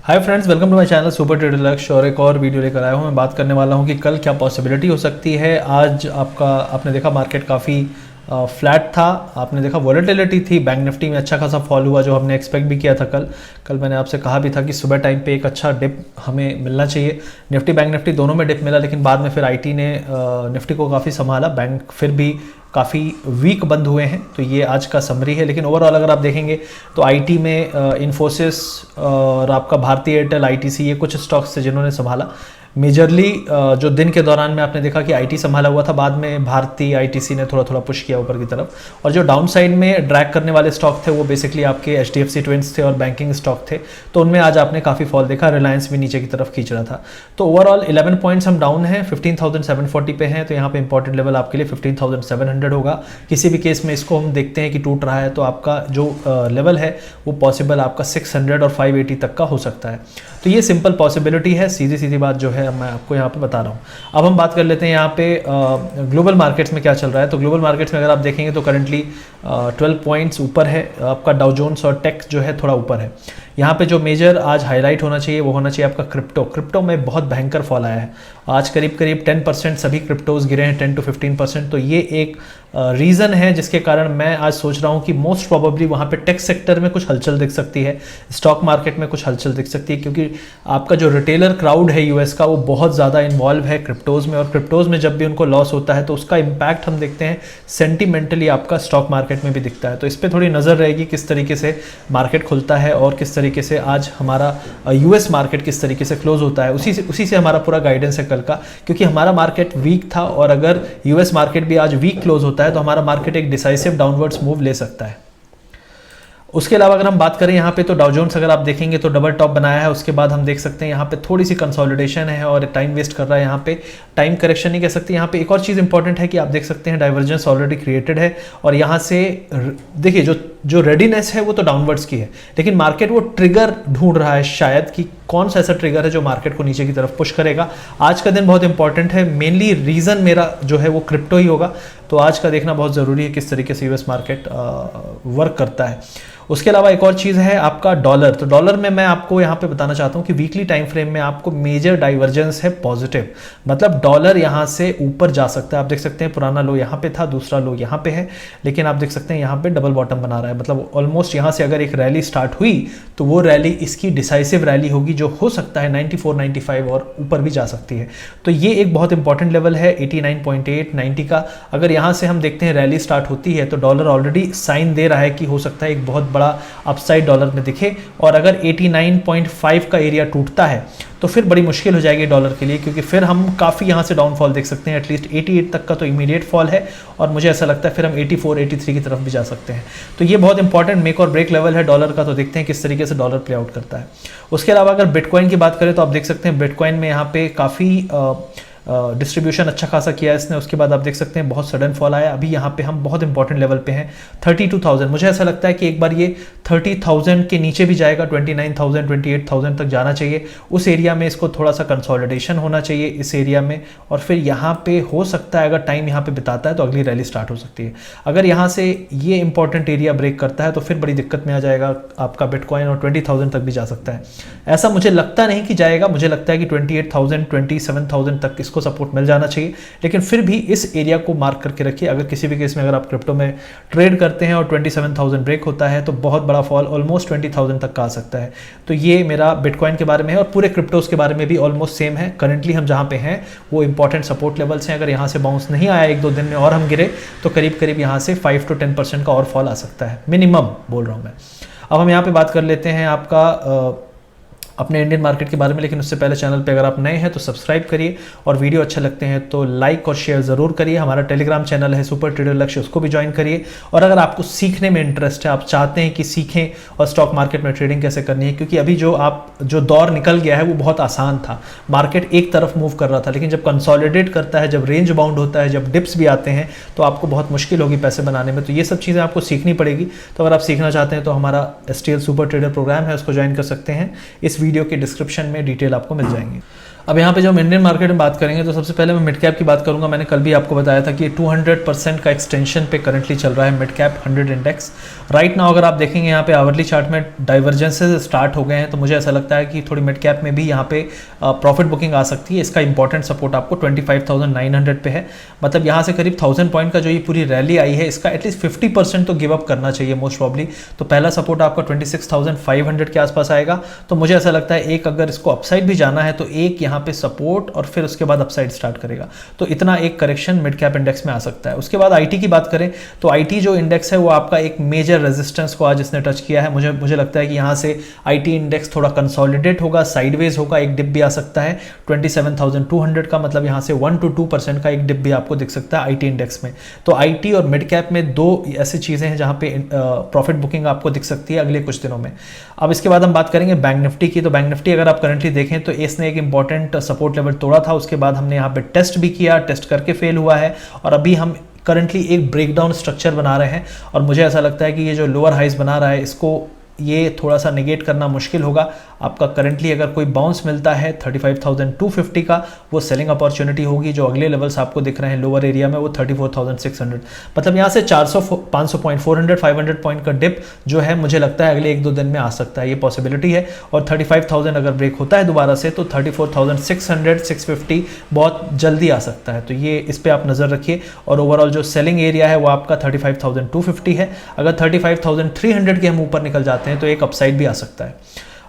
Hi friends, welcome to my channel super trader Lakshya. और एक और वीडियो लेकर आया हूँ। मैं बात करने वाला हूँ कि कल क्या पॉसिबिलिटी हो सकती है। आज आपने देखा मार्केट काफ़ी फ्लैट था। आपने देखा वॉलेटिलिटी थी, बैंक निफ्टी में अच्छा खासा फॉल हुआ जो हमने एक्सपेक्ट भी किया था। कल मैंने आपसे कहा भी था कि सुबह टाइम पे एक अच्छा डिप हमें मिलना चाहिए। निफ्टी बैंक निफ्टी दोनों में डिप मिला, लेकिन बाद में फिर आईटी ने निफ्टी को काफ़ी संभाला। बैंक फिर भी काफ़ी वीक बंद हुए हैं। तो ये आज का समरी है। लेकिन ओवरऑल अगर आप देखेंगे तो आईटी में इन्फोसिस और आपका भारती एयरटेल, आईटीसी, ये कुछ स्टॉक्स थे जिन्होंने संभाला। मेजरली जो दिन के दौरान में आपने देखा कि आईटी संभाला हुआ था, बाद में भारती आईटीसी ने थोड़ा थोड़ा पुश किया ऊपर की तरफ। और जो डाउन साइड में ड्रैग करने वाले स्टॉक थे वो बेसिकली आपके एचडीएफसी ट्विंस थे और बैंकिंग स्टॉक थे। तो उनमें आज आपने काफ़ी फॉल देखा। रिलायंस भी नीचे की तरफ खींच रहा था। तो ओवरऑल 11 पॉइंट्स हम डाउन हैं, 15,740 पे हैं। तो यहाँ पे इंपॉर्टेंट लेवल आपके लिए 15,700 होगा। किसी भी केस में इसको हम देखते हैं कि टूट रहा है तो आपका जो लेवल है वो पॉसिबल आपका 600 और 580 तक का हो सकता है। तो ये सिंपल पॉसिबिलिटी है, सीधी सीधी बात जो है मैं आपको यहाँ पे बता रहा हूँ। अब हम बात कर लेते हैं यहाँ पे ग्लोबल मार्केट्स में क्या चल रहा है। तो ग्लोबल मार्केट्स में अगर आप देखेंगे तो करंटली 12 पॉइंट्स ऊपर है आपका डाउ जोन्स, और टेक जो है थोड़ा ऊपर है। यहाँ पे जो मेजर आज हाईलाइट होना चाहिए वो होना चाहिए आपका क्रिप्टो में बहुत भयंकर फॉल आया है। आज करीब 10% सभी क्रिप्टोज गिरे हैं, 10 to 15%। तो ये एक रीज़न है जिसके कारण मैं आज सोच रहा हूँ कि मोस्ट प्रोबेबली वहाँ पे टेक सेक्टर में कुछ हलचल दिख सकती है, स्टॉक मार्केट में कुछ हलचल दिख सकती है, क्योंकि आपका जो रिटेलर क्राउड है यूएस का वो बहुत ज़्यादा इन्वॉल्व है क्रिप्टोज़ में। और क्रिप्टोज़ में जब भी उनको लॉस होता है तो उसका इम्पैक्ट हम देखते हैं सेंटिमेंटली आपका स्टॉक मार्केट में भी दिखता है। तो इस पर थोड़ी नज़र रहेगी किस तरीके से मार्केट खुलता है और किस तरीके से आज हमारा यूएस मार्केट किस तरीके से क्लोज होता है। उसी से हमारा पूरा गाइडेंस है कल का, क्योंकि हमारा मार्केट वीक था और अगर यूएस मार्केट भी आज वीक क्लोज होता है तो हमारा मार्केट एक डिसाइसिव डाउनवर्ड्स मूव ले सकता है। उसके अलावा अगर हम बात करें यहाँ पे तो डाउ जोन्स अगर आप देखेंगे तो डबल टॉप बनाया है। उसके बाद हम देख सकते हैं यहाँ पे थोड़ी सी कंसोलिडेशन है और टाइम वेस्ट कर रहा है। यहाँ पे टाइम करेक्शन नहीं कह सकते। यहाँ पे एक और चीज़ इंपॉर्टेंट है कि आप देख सकते हैं डाइवर्जेंस ऑलरेडी क्रिएटेड है। और यहाँ से देखिए जो रेडीनेस है वो तो डाउनवर्ड्स की है, लेकिन मार्केट वो ट्रिगर ढूंढ रहा है शायद कि कौन सा ऐसा ट्रिगर है जो मार्केट को नीचे की तरफ पुश करेगा। आज का दिन बहुत इंपॉर्टेंट है। मेनली रीज़न मेरा जो है वो क्रिप्टो ही होगा। तो आज का देखना बहुत ज़रूरी है किस तरीके से यूएस मार्केट वर्क करता है। उसके अलावा एक और चीज़ है आपका डॉलर। तो डॉलर में मैं आपको यहाँ पे बताना चाहता हूँ कि वीकली टाइम फ्रेम में आपको मेजर डाइवर्जेंस है पॉजिटिव, मतलब डॉलर यहाँ से ऊपर जा सकता है। आप देख सकते हैं पुराना लो यहाँ पे था, दूसरा लो यहाँ पे है, लेकिन आप देख सकते हैं यहाँ पे डबल बॉटम बना रहा है। मतलब ऑलमोस्ट यहाँ से अगर एक रैली स्टार्ट हुई तो वो रैली इसकी डिसाइसिव रैली होगी, जो हो सकता है 94, 95 और ऊपर भी जा सकती है। तो ये एक बहुत इंपॉर्टेंट लेवल है 89.8, 90 का। अगर यहाँ से हम देखते हैं रैली स्टार्ट होती है तो डॉलर ऑलरेडी साइन दे रहा है कि हो सकता है एक बहुत बड़ा अपसाइड डॉलर में दिखे। और अगर 89.5 का एरिया टूटता है तो फिर बड़ी मुश्किल हो जाएगी डॉलर के लिए, क्योंकि फिर हम काफ़ी यहाँ से डाउनफॉल देख सकते हैं। एटलीस्ट 88 तक का तो इमीडिएट फॉल है और मुझे ऐसा लगता है फिर हम 84, 83 की तरफ भी जा सकते हैं। तो ये बहुत इंपॉर्टेंट मेक और ब्रेक लेवल है डॉलर का। तो देखते हैं किस तरीके से डॉलर प्ले आउट करता है। उसके अलावा अगर बिटकॉइन की बात करें तो आप देख सकते हैं बिटकॉइन में यहाँ पे काफ़ी डिस्ट्रीब्यूशन अच्छा खासा किया इसने। उसके बाद आप देख सकते हैं बहुत सडन फॉल आया। अभी यहाँ पे हम बहुत इंपॉर्टेंट लेवल पे हैं 32,000। मुझे ऐसा लगता है कि एक बार ये 30,000 के नीचे भी जाएगा, 29,000, 28,000 तक जाना चाहिए। उस एरिया में इसको थोड़ा सा कंसोलिडेशन होना चाहिए इस एरिया में, और फिर यहाँ पे हो सकता है अगर टाइम यहाँ पे बिताता है तो अगली रैली स्टार्ट हो सकती है। अगर यहाँ से ये इंपॉर्टेंट एरिया ब्रेक करता है तो फिर बड़ी दिक्कत में आ जाएगा आपका बिटकॉइन, और 20,000 तक भी जा सकता है। ऐसा मुझे लगता नहीं कि जाएगा। मुझे लगता है कि 28,000, 27,000 तक को सपोर्ट मिल जाना चाहिए। लेकिन फिर भी इस एरिया को मार्क करके रखिए। अगर किसी भी केस में अगर आप क्रिप्टो में ट्रेड करते हैं और 27,000 ब्रेक होता है तो बहुत बड़ा फॉल ऑलमोस्ट 20,000 तक का आ सकता है। तो ये मेरा बिटकॉइन के बारे में है, और पूरे क्रिप्टोज के बारे में भी ऑलमोस्ट सेम है। करंटली हम जहाँ पे हैं वो इंपॉर्टेंट सपोर्ट लेवल्स हैं। अगर यहाँ से बाउंस नहीं आया 1-2 दिन में और हम गिरे तो करीब करीब यहाँ से 5 to 10% का और फॉल आ सकता है, मिनिमम बोल रहा हूँ मैं। अब हम यहाँ पे बात कर लेते हैं आपका अपने इंडियन मार्केट के बारे में। लेकिन उससे पहले चैनल पे अगर आप नए हैं तो सब्सक्राइब करिए, और वीडियो अच्छा लगते हैं तो लाइक और शेयर ज़रूर करिए। हमारा टेलीग्राम चैनल है सुपर ट्रेडर लक्ष्य, उसको भी ज्वाइन करिए। और अगर आपको सीखने में इंटरेस्ट है, आप चाहते हैं कि सीखें और स्टॉक मार्केट में ट्रेडिंग कैसे करनी है, क्योंकि अभी जो दौर निकल गया है वो बहुत आसान था। मार्केट एक तरफ मूव कर रहा था, लेकिन जब कंसोलिडेट करता है, जब रेंज बाउंड होता है, जब डिप्स भी आते हैं तो आपको बहुत मुश्किल होगी पैसे बनाने में। तो ये सब चीज़ें आपको सीखनी पड़ेगी। तो अगर आप सीखना चाहते हैं तो हमारा STL सुपर ट्रेडर प्रोग्राम है, उसको ज्वाइन कर सकते हैं। इस वीडियो के डिस्क्रिप्शन में डिटेल आपको मिल जाएंगी। अब यहाँ पे जो हम इंडियन मार्केट में बात करेंगे तो सबसे पहले मैं मिड कैप की बात करूंगा। मैंने कल भी आपको बताया था कि 200% का एक्सटेंशन पे करंटली चल रहा है mid cap 100 index. Right now अगर आप देखेंगे यहाँ पे आवरली चार्ट में डाइवर्जेंसेस स्टार्ट हो गए हैं, तो मुझे ऐसा लगता है कि थोड़ी मिड कैप में भी यहाँ पे प्रॉफिट बुकिंग आ सकती है। इसका इंपॉर्टेंट सपोर्ट आपको 25,900 पे है, मतलब यहाँ से करीब 1000 पॉइंट का जो ये पूरी रैली आई है इसका एटलीस्ट 50% तो गिव अप करना चाहिए मोस्ट प्रॉब्ली। तो पहला सपोर्ट आपका 26,500 के आसपास आएगा। तो मुझे ऐसा लगता है एक अगर इसको अपसाइड भी जाना है तो एक यहाँ पे सपोर्ट और फिर उसके बाद अपसाइड स्टार्ट करेगा, तो इतना एक करेक्शन मिड कैप इंडेक्स में आ सकता है। उसके बाद आईटी की बात करें तो आईटी जो इंडेक्स है वो आपका एक मेजर रेजिस्टेंस को आज इसने टच किया है। मुझे लगता है कि यहाँ से आईटी इंडेक्स थोड़ा कंसोलिडेट होगा, साइडवेज होगा, एक डिप भी आ सकता है 27,200 का, मतलब यहाँ से 1 to 2% का एक डिप भी आपको दिख सकता है आईटी इंडेक्स में। तो आईटी और मिड कैप में दो ऐसी चीजें हैं जहां पे प्रॉफिट बुकिंग आपको दिख सकती है अगले कुछ दिनों में। अब इसके बाद हम बात करेंगे बैंक निफ्टी की। तो बैंक निफ्टी अगर आप करंटली देखें तो इसने एक इंपॉर्टेंट सपोर्ट लेवल तोड़ा था, उसके बाद हमने यहाँ पे टेस्ट भी किया, टेस्ट करके फेल हुआ है और अभी हम करंटली एक ब्रेकडाउन स्ट्रक्चर बना रहे हैं। और मुझे ऐसा लगता है कि ये जो लोअर हाइज बना रहा है इसको ये थोड़ा सा नेगेट करना मुश्किल होगा आपका। करंटली अगर कोई बाउंस मिलता है 35,250 का, वो सेलिंग अपॉर्चुनिटी होगी। जो अगले लेवल्स आपको दिख रहे हैं लोअर एरिया में वो 34,600, मतलब यहाँ से 400 500 पॉइंट 400 500 पॉइंट का डिप जो है मुझे लगता है अगले 1-2 दिन में आ सकता है, ये पॉसिबिलिटी है। और 35,000 अगर ब्रेक होता है दोबारा से तो 34,600 650 बहुत जल्दी आ सकता है। तो ये इस पर आप नज़र रखिए। और ओवरऑल जो सेलिंग एरिया है वो आपका 35,250 है। अगर 35,300 के हम ऊपर निकल जाते हैं तो एक अपसाइड भी आ सकता है।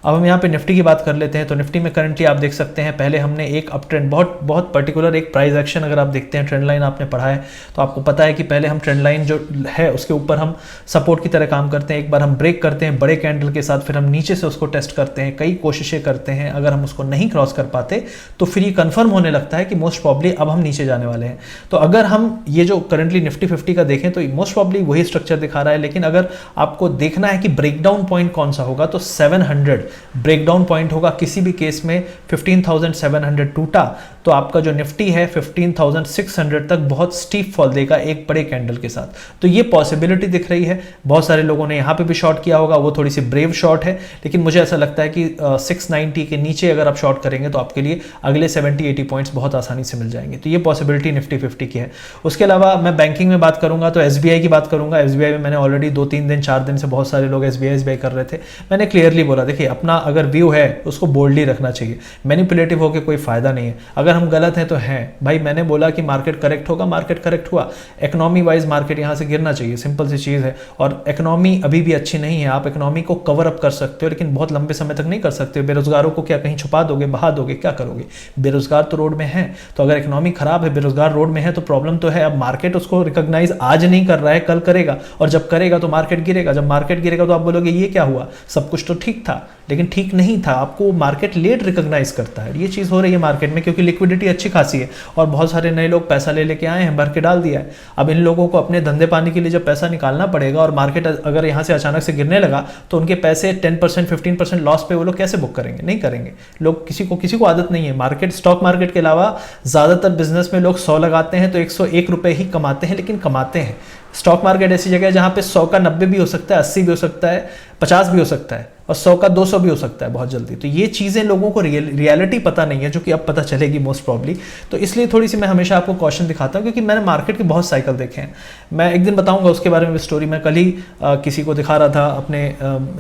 अब हम यहाँ पे निफ्टी की बात कर लेते हैं। तो निफ्टी में करंटली आप देख सकते हैं पहले हमने एक अप ट्रेंड बहुत पर्टिकुलर एक प्राइस एक्शन, अगर आप देखते हैं ट्रेंड लाइन आपने पढ़ा है तो आपको पता है कि पहले हम ट्रेंड लाइन जो है उसके ऊपर हम सपोर्ट की तरह काम करते हैं, एक बार हम ब्रेक करते हैं बड़े कैंडल के साथ, फिर हम नीचे से उसको टेस्ट करते हैं, कई कोशिशें करते हैं। अगर हम उसको नहीं क्रॉस कर पाते तो फिर ये कंफर्म होने लगता है कि मोस्ट प्रॉब्ली अब हम नीचे जाने वाले हैं। तो अगर हम ये जो करंटली निफ्टी 50 का देखें तो मोस्ट प्रॉब्ली वही स्ट्रक्चर दिखा रहा है, लेकिन अगर आपको देखना है कि ब्रेकडाउन पॉइंट कौन सा होगा तो 700 ब्रेकडाउन पॉइंट होगा। किसी भी केस में 15,700 टूटा तो आपका जो निफ्टी है 15,600 तक बहुत स्टीप फॉल देगा एक बड़े कैंडल के साथ। तो ये पॉसिबिलिटी दिख रही है। बहुत सारे लोगों ने यहाँ पे भी शॉर्ट किया होगा, वो थोड़ी सी ब्रेव शॉर्ट है, लेकिन मुझे ऐसा लगता है कि 690 के नीचे अगर आप शॉर्ट करेंगे तो आपके लिए अगले 70-80 पॉइंट्स बहुत आसानी से मिल जाएंगे। तो ये पॉसिबिलिटी निफ्टी 50 की है। उसके अलावा मैं बैंकिंग में बात करूंगा तो एसबीआई की बात करूंगा। एसबीआई में मैंने ऑलरेडी 2-3 दिन 4 दिन से बहुत सारे लोग एसबीआई कर रहे थे। मैंने क्लियरली बोला देखिए अपना अगर व्यू है उसको बोल्डली रखना चाहिए, मैनिपुलेटिव होकर कोई फायदा नहीं है। अगर हम गलत हैं तो हैं भाई, मैंने बोला कि मार्केट करेक्ट होगा, मार्केट करेक्ट हुआ। इकोनॉमी वाइज मार्केट यहां से गिरना चाहिए, सिंपल सी चीज है। और इकोनॉमी अभी भी अच्छी नहीं है। आप इकोनॉमी को कवर अप कर सकते हो लेकिन बहुत लंबे समय तक नहीं कर सकते। बेरोजगारों को क्या कहीं छुपा दोगे, बहा दोगे, क्या करोगे? बेरोजगार तो रोड में है। तो अगर इकोनॉमी खराब है, बेरोजगार रोड में है तो प्रॉब्लम तो है। अब मार्केट उसको रिकॉग्नाइज आज नहीं कर रहा है, कल करेगा, और जब करेगा तो मार्केट गिरेगा। जब मार्केट गिरेगा तो आप बोलोगे ये क्या हुआ, सब कुछ तो ठीक था, लेकिन ठीक नहीं था। आपको मार्केट लेट रिकॉग्नाइज करता है। ये चीज़ हो रही है मार्केट में क्योंकि लिक्विडिटी अच्छी खासी है और बहुत सारे नए लोग पैसा ले लेके आए हैं, भर के डाल दिया है। अब इन लोगों को अपने धंधे पानी के लिए जब पैसा निकालना पड़ेगा और मार्केट अगर यहाँ से अचानक से गिरने लगा तो उनके पैसे 10% 15% लॉस पे वो लोग कैसे बुक करेंगे? नहीं करेंगे लोग। किसी को आदत नहीं है। मार्केट, स्टॉक मार्केट के अलावा ज़्यादातर बिजनेस में लोग 100 लगाते हैं तो 101 रुपये ही कमाते हैं, लेकिन कमाते हैं। स्टॉक मार्केट ऐसी जगह है जहाँ पे 100 का 90 भी हो सकता है, 80 भी हो सकता है, 50 भी हो सकता है और 100 का 200 भी हो सकता है बहुत जल्दी। तो ये चीज़ें लोगों को रियलिटी पता नहीं है, जो कि अब पता चलेगी मोस्ट प्रॉब्ली। तो इसलिए थोड़ी सी मैं हमेशा आपको कॉशन दिखाता हूँ क्योंकि मैंने मार्केट के बहुत साइकिल देखे हैं। मैं एक दिन बताऊंगा उसके बारे में स्टोरी। मैं कल ही किसी को दिखा रहा था, अपने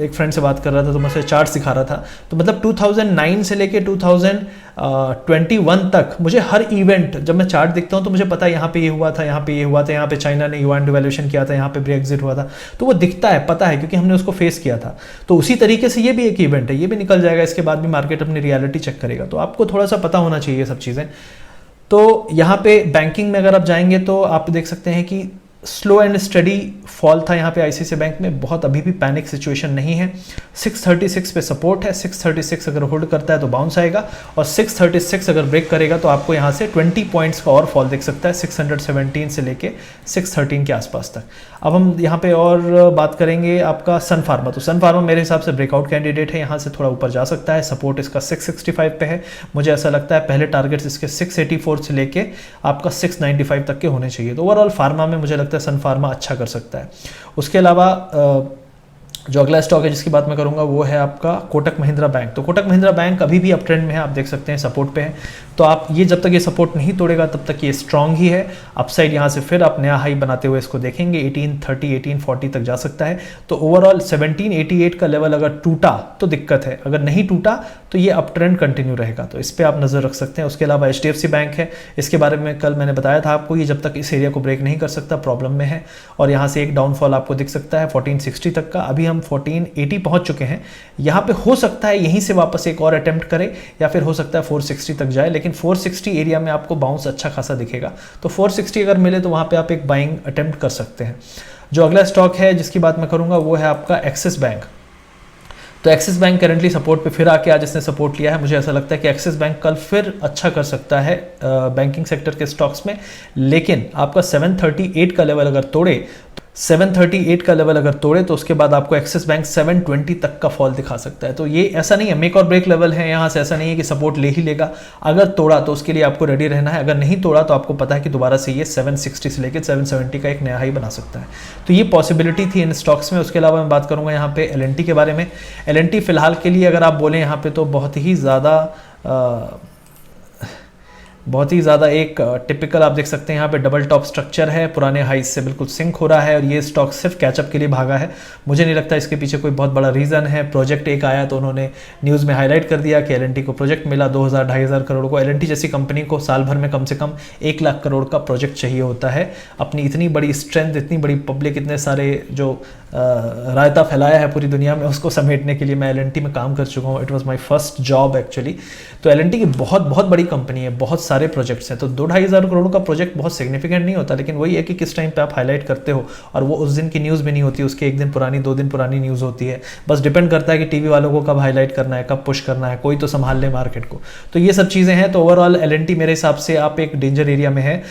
एक फ्रेंड से बात कर रहा था तो मैं उसे चार्ट्स दिखा रहा था। तो मतलब 2009 से लेके 2021 तक मुझे हर इवेंट, जब मैं चार्ट देखता हूँ तो मुझे पता है यहाँ पे ये हुआ था, यहाँ पे ये हुआ था, यहाँ पे चाइना ने युआन डिवैल्यूएशन किया था, यहाँ पे ब्रेक्जिट हुआ था। तो वो दिखता है, पता है, क्योंकि हमने उसको फेस किया था। तो उसी तरीके से ये भी एक इवेंट है, ये भी निकल जाएगा। इसके बाद भी मार्केट अपनी रियलिटी चेक करेगा। तो आपको थोड़ा सा पता होना चाहिए सब चीज़ें। तो यहाँ पे बैंकिंग में अगर आप जाएंगे तो आप देख सकते हैं कि स्लो एंड स्टडी फॉल था यहाँ पे आईसीआईसीआई बैंक में। बहुत अभी भी पैनिक सिचुएशन नहीं है। 636 पे सपोर्ट है। 636 अगर होल्ड करता है तो बाउंस आएगा और 636 अगर ब्रेक करेगा तो आपको यहाँ से 20 पॉइंट्स का और फॉल दिख सकता है, 617 से लेके 613 के आसपास तक। अब हम यहाँ पे और बात करेंगे आपका सन फार्मा। तो सन फार्मा मेरे हिसाब से ब्रेकआउट कैंडिडेट है, यहाँ से थोड़ा ऊपर जा सकता है। सपोर्ट इसका 665 पे है। मुझे ऐसा लगता है पहले टारगेट्स इसके 684 से लेके आपका 695 तक के होने चाहिए। तो ओवरऑल फार्मा में मुझे लगता है सन फार्मा अच्छा कर सकता है। उसके अलावा जो अगला स्टॉक है जिसकी बात मैं करूंगा वो है आपका कोटक महिंद्रा बैंक। तो कोटक महिंद्रा बैंक अभी भी अप ट्रेंड में है, आप देख सकते हैं सपोर्ट पे है। तो आप ये जब तक ये सपोर्ट नहीं तोड़ेगा तब तक ये स्ट्रांग ही है। अपसाइड यहाँ से फिर आप नया हाई बनाते हुए इसको देखेंगे, 1830 1840 तक जा सकता है। तो ओवरऑल 1788 का लेवल अगर टूटा तो दिक्कत है, अगर नहीं टूटा तो ये अप ट्रेंड कंटिन्यू रहेगा, तो इस पर आप नजर रख सकते हैं। उसके अलावा HDFC बैंक है, इसके बारे में कल मैंने बताया था आपको, ये जब तक इस एरिया को ब्रेक नहीं कर सकता प्रॉब्लम में है। और यहाँ से एक डाउनफॉल आपको दिख सकता है 1460 तक का। अभी हम 1480 पहुंच चुके हैं, यहाँ पे हो सकता है यहीं से वापस एक और अटेम्प्ट करे या फिर हो सकता है 460 तक जाए, लेकिन 460 एरिया में आपको बाउंस अच्छा खासा दिखेगा। तो 460 अगर मिले तो वहां पे आप एक बाइंग अटेम्प्ट कर सकते हैं। जो अगला स्टॉक है जिसकी बात मैं करूंगा वो है आपका एक्सिस बैंक। तो एक्सिस बैंक करंटली सपोर्ट पे फिर आके आज इसने सपोर्ट लिया है। मुझे ऐसा लगता है कि एक्सिस बैंक कल फिर अच्छा कर सकता है बैंकिंग सेक्टर के स्टॉक्स में, लेकिन आपका 738 का लेवल अगर तोड़े 738 का लेवल अगर तोड़े तो उसके बाद आपको एक्सिस बैंक 720 तक का फॉल दिखा सकता है। तो ये ऐसा नहीं है, मेक और ब्रेक लेवल है यहाँ से, ऐसा नहीं है कि सपोर्ट ले ही लेगा। अगर तोड़ा तो उसके लिए आपको रेडी रहना है, अगर नहीं तोड़ा तो आपको पता है कि दोबारा से ये 760 से लेकर 770 का एक नया हाई बना सकता है। तो ये पॉसिबिलिटी थी इन स्टॉक्स में। उसके अलावा मैं बात करूंगा यहाँ पे LNT के बारे में। LNT फिलहाल के लिए अगर आप बोलें यहाँ पे तो बहुत ही ज़्यादा एक टिपिकल आप देख सकते हैं यहाँ पे डबल टॉप स्ट्रक्चर है, पुराने हाइस से बिल्कुल सिंक हो रहा है और ये स्टॉक सिर्फ कैचअप के लिए भागा है। मुझे नहीं लगता इसके पीछे कोई बहुत बड़ा रीज़न है। प्रोजेक्ट एक आया तो उन्होंने न्यूज़ में हाईलाइट कर दिया कि LNT को प्रोजेक्ट मिला 2000-2500 करोड़ को। LNT जैसी कंपनी को साल भर में कम से कम 1 लाख करोड़ का प्रोजेक्ट चाहिए होता है। अपनी इतनी बड़ी स्ट्रेंथ, इतनी बड़ी पब्लिक, इतने सारे जो रायता फैलाया है पूरी दुनिया में, उसको समेटने के लिए मैं LNT में काम कर चुका हूँ। It was my first job actually. तो LNT की बहुत बहुत बड़ी कंपनी है, बहुत सारे प्रोजेक्ट्स हैं। तो 2-2.5 करोड़ का प्रोजेक्ट बहुत सिग्निफिकेंट नहीं होता, लेकिन वही है कि किस टाइम पे आप हाईलाइट करते हो, और वो उस दिन की न्यूज़ भी नहीं होती, उसके 1 दिन पुरानी 2 दिन पुरानी न्यूज़ होती है। बस डिपेंड करता है कि टीवी वालों को कब हाईलाइट करना है, कब पुश करना है, कोई तो संभाल ले मार्केट को। तो ये सब चीज़ें हैं। तो ओवरऑल LNT मेरे हिसाब से आप एक डेंजर एरिया में है।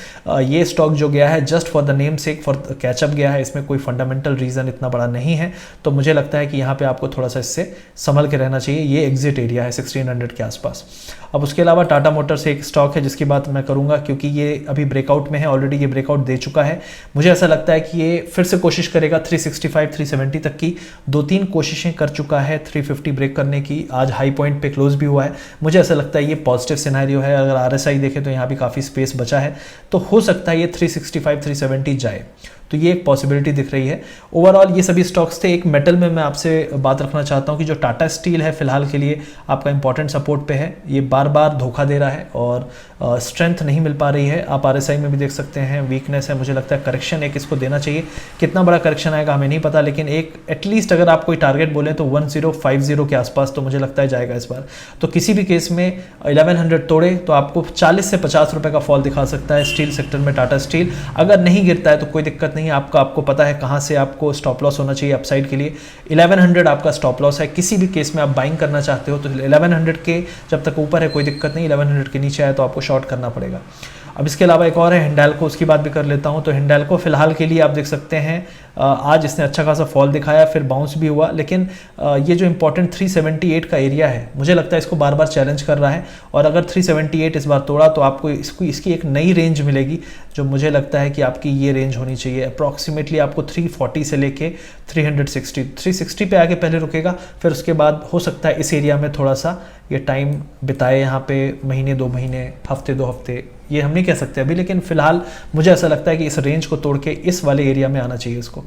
ये स्टॉक जो गया है just for the name sake, for catch up गया है, इसमें कोई फंडामेंटल रीज़न इतना बड़ा नहीं है। तो मुझे लगता है कि यहाँ पे आपको थोड़ा सा इससे संभल के रहना चाहिए। ये एग्जिट एरिया है 1600 के आसपास। अब उसके अलावा टाटा मोटर्स एक स्टॉक है जिसकी बात मैं करूंगा, क्योंकि ये अभी ब्रेकआउट में है, ऑलरेडी ये ब्रेकआउट दे चुका है। मुझे ऐसा लगता है कि ये फिर से कोशिश करेगा 365-370 तक की। 2-3 कोशिशें कर चुका है 350 ब्रेक करने की, आज हाई पॉइंट पे क्लोज भी हुआ है। मुझे ऐसा लगता है ये पॉजिटिव सिनेरियो है। अगर RSI देखें तो यहाँ भी काफ़ी स्पेस बचा है, तो हो सकता है ये 365-370 जाए। तो ये एक पॉसिबिलिटी दिख रही है। ओवरऑल ये सभी स्टॉक्स थे। एक मेटल में मैं आपसे बात रखना चाहता हूँ कि जो टाटा स्टील है फिलहाल के लिए आपका इंपॉर्टेंट सपोर्ट पे है। ये बार बार धोखा दे रहा है और स्ट्रेंथ नहीं मिल पा रही है। आप RSI में भी देख सकते हैं वीकनेस है। मुझे लगता है करेक्शन एक इसको देना चाहिए। कितना बड़ा करेक्शन आएगा हमें नहीं पता, लेकिन एक एटलीस्ट अगर आप कोई टारगेट बोले तो 1050 के आसपास तो मुझे लगता है जाएगा इस बार। तो किसी भी केस में 1100 तोड़े तो आपको 40 से 50 रुपए का फॉल दिखा सकता है स्टील सेक्टर में टाटा स्टील। अगर नहीं गिरता है तो कोई दिक्कत नहीं, आपको पता है कहां से आपको स्टॉप लॉस होना चाहिए अपसाइड के लिए। 1100 आपका स्टॉप लॉस है। किसी भी केस में आप बाइंग करना चाहते हो तो 1100 के जब तक ऊपर है कोई दिक्कत नहीं, 1100 के नीचे आए तो आपको शॉर्ट करना पड़ेगा। अब इसके अलावा एक और है हिंडाल्को, उसकी बात भी कर लेता हूं। तो हिंडाल्को फिलहाल के लिए आप देख सकते हैं आज इसने अच्छा खासा फॉल दिखाया, फिर बाउंस भी हुआ, लेकिन ये जो इंपॉर्टेंट 378 का एरिया है मुझे लगता है इसको बार बार चैलेंज कर रहा है। और अगर 378 इस बार तोड़ा तो आपको इसकी एक नई रेंज मिलेगी, जो मुझे लगता है कि आपकी ये रेंज होनी चाहिए। अप्रॉक्सीमेटली आपको 340 से लेके 360 पे आके पहले रुकेगा, फिर उसके बाद हो सकता है इस एरिया में थोड़ा सा ये टाइम बिताए, यहाँ पे महीने 2 महीने, हफ्ते 2 हफ्ते, ये हम नहीं कह सकते अभी, लेकिन फिलहाल मुझे ऐसा लगता है कि इस रेंज को तोड़ के इस वाले एरिया में आना चाहिए इसको।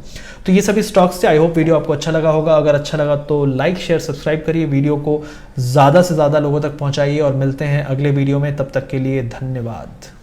तो ये सभी स्टॉक्स थे। आई होप वीडियो आपको अच्छा लगा होगा। अगर अच्छा लगा तो लाइक शेयर सब्सक्राइब करिए, वीडियो को ज़्यादा से ज़्यादा लोगों तक पहुंचाइए और मिलते हैं अगले वीडियो में। तब तक के लिए धन्यवाद।